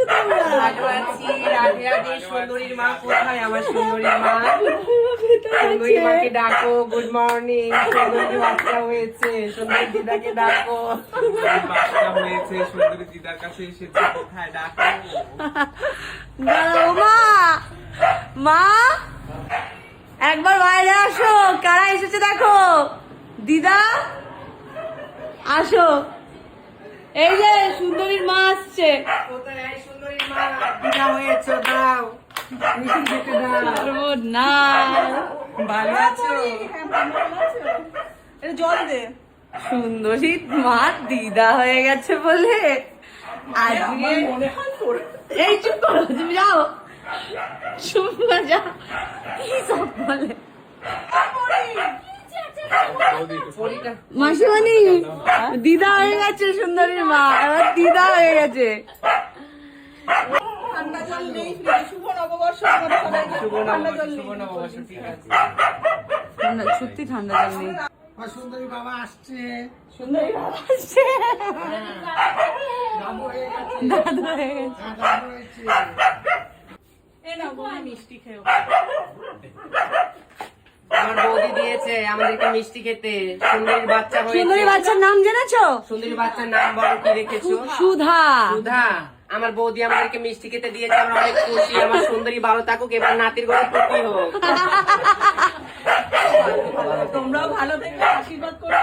ভালো আছি। রাধে রাধে। সুন্দরীর মা কোথায়? আমার সুন্দরীর মা, সুন্দরীর মাকে ডাকো। Good morning. সুন্দরী বাচ্চা হয়েছে, সুন্দরী দিদাকে ডাকো। বাচ্চা হয়েছে, সুন্দরী দিদার কাছে এসেছে, কোথায় ডাকো? দাঁড়াও মা, মা একবার বাইরে আসো, কারা এসেছে দেখো। দিদা আসো, এই যে সুন্দরীর মা আসছে। কোথায় সুন্দরীর মা? দিদা হয়েছে, দাও মিষ্টি খেতে দাও। না ভালো আছো? জল দে। সুন্দরী মা দিদা হয়ে গেছে বলে আজকে এই চুপ করো, তুমি যাও, চুপ না, যাও। কি সব বলে মাসিমণি? দিদা হয়ে গেছে সুন্দরীর মা, এবার দিদা হয়ে গেছে। ঠান্ডা জল নেই, শুভ নববর্ষ আমাদের সবাইকে। শুভ নববর্ষ, শুভ নববর্ষ। ঠিক আছে, সত্যি ঠান্ডা জল নেই। সুন্দরী বাবা আসছে। সুন্দরী বাবা আসছে, দাদু হয়ে গেছে। দাদু হয়ে গেছে। দাদু হয়েছে। এই নাও বৌদি, মিষ্টি খেও। আমার বৌদি দিয়েছে আমাদেরকে মিষ্টি খেতে। সুন্দরীর বাচ্চা সুন্দরী হয়েছে। বাচ্চার নাম জেনেছো? সুন্দরী বাচ্চার নাম বলো, কি রেখেছো? সুধা। সুধা। আমার বৌদি আমাদেরকে মিষ্টি খেতে দিয়েছে, আমরা অনেক খুশি। আমার সুন্দরী ভালো থাকুক, এবার নাতির ঘরে পুটি হোক। তোমরাও ভালো থেকো, আশীর্বাদ করো।